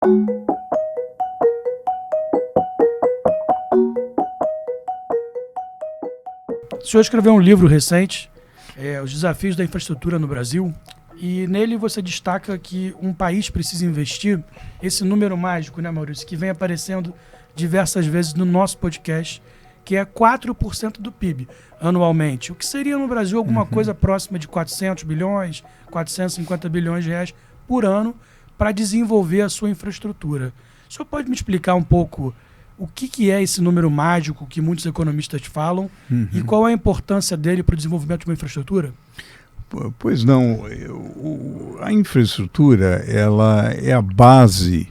O senhor escreveu um livro recente, Os Desafios da Infraestrutura no Brasil, e nele você destaca que um país precisa investir esse número mágico, né, Maurício, que vem aparecendo diversas vezes no nosso podcast, que é 4% do PIB anualmente, o que seria no Brasil alguma coisa próxima de 400 bilhões, 450 bilhões de reais por ano para desenvolver a sua infraestrutura. O senhor pode me explicar um pouco o que é esse número mágico que muitos economistas falam e qual é a importância dele para o desenvolvimento de uma infraestrutura? Pois não, a infraestrutura ela é a base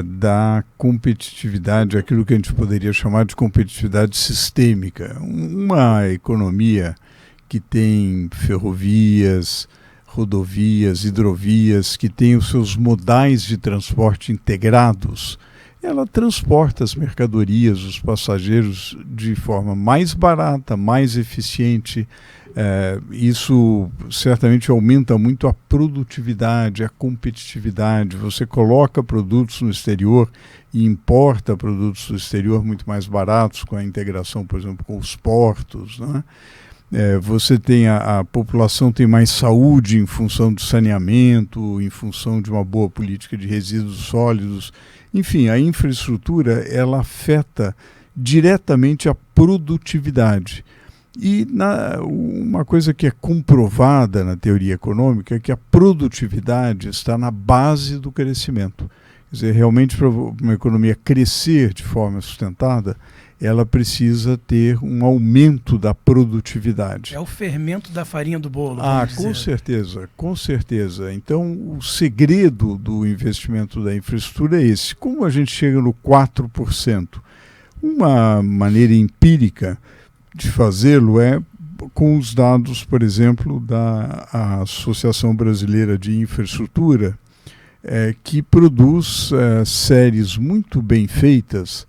da competitividade, aquilo que a gente poderia chamar de competitividade sistêmica. Uma economia que tem ferrovias, rodovias, hidrovias, que tem os seus modais de transporte integrados, ela transporta as mercadorias, os passageiros de forma mais barata, mais eficiente. Isso certamente aumenta muito a produtividade, a competitividade. Você coloca produtos no exterior e importa produtos do exterior muito mais baratos com a integração, por exemplo, com os portos, né? Você tem a população tem mais saúde em função do saneamento, em função de uma boa política de resíduos sólidos. Enfim, a infraestrutura ela afeta diretamente a produtividade. E uma coisa que é comprovada na teoria econômica é que a produtividade está na base do crescimento. Quer dizer, realmente para uma economia crescer de forma sustentada, ela precisa ter um aumento da produtividade. É o fermento da farinha do bolo. Com certeza, com certeza. Então, o segredo do investimento da infraestrutura é esse. Como a gente chega no 4%? Uma maneira empírica de fazê-lo é com os dados, por exemplo, da Associação Brasileira de Infraestrutura, que produz séries muito bem feitas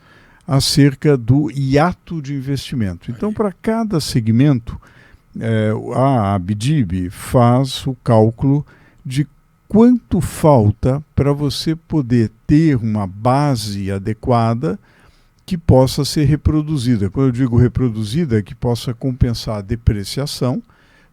acerca do hiato de investimento. Então, para cada segmento, a ABDIB faz o cálculo de quanto falta para você poder ter uma base adequada que possa ser reproduzida. Quando eu digo reproduzida, que possa compensar a depreciação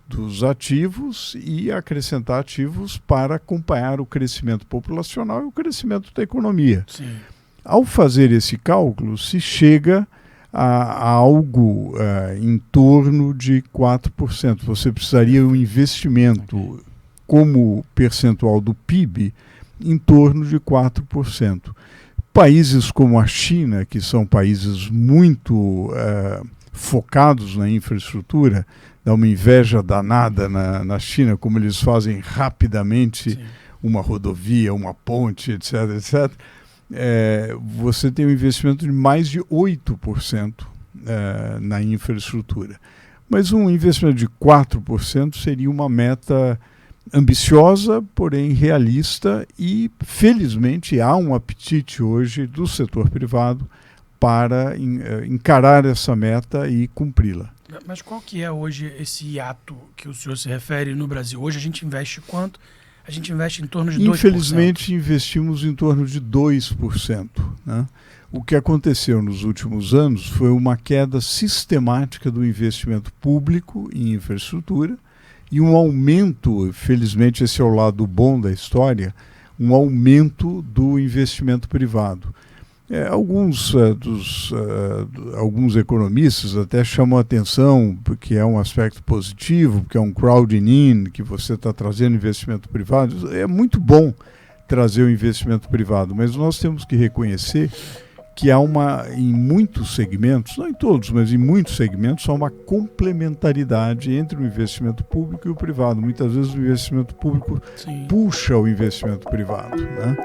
dos ativos e acrescentar ativos para acompanhar o crescimento populacional e o crescimento da economia. Sim. Ao fazer esse cálculo, se chega a algo em torno de 4%. Você precisaria um investimento como percentual do PIB em torno de 4%. Países como a China, que são países muito focados na infraestrutura, dá uma inveja danada na China, como eles fazem rapidamente uma rodovia, uma ponte, etc., etc., você tem um investimento de mais de 8% na infraestrutura. Mas um investimento de 4% seria uma meta ambiciosa, porém realista, e felizmente há um apetite hoje do setor privado para encarar essa meta e cumpri-la. Mas qual que é hoje esse hiato que o senhor se refere no Brasil? Hoje a gente investe quanto? A gente investe em torno de 2%. Infelizmente, investimos em torno de 2%. Né? O que aconteceu nos últimos anos foi uma queda sistemática do investimento público em infraestrutura e um aumento, felizmente esse é o lado bom da história, um aumento do investimento privado. Alguns economistas até chamam a atenção, porque é um aspecto positivo, porque é um crowding in, que você está trazendo investimento privado. É muito bom trazer o investimento privado, mas nós temos que reconhecer que há em muitos segmentos, não em todos, mas em muitos segmentos, há uma complementaridade entre o investimento público e o privado. Muitas vezes o investimento público puxa o investimento privado, né?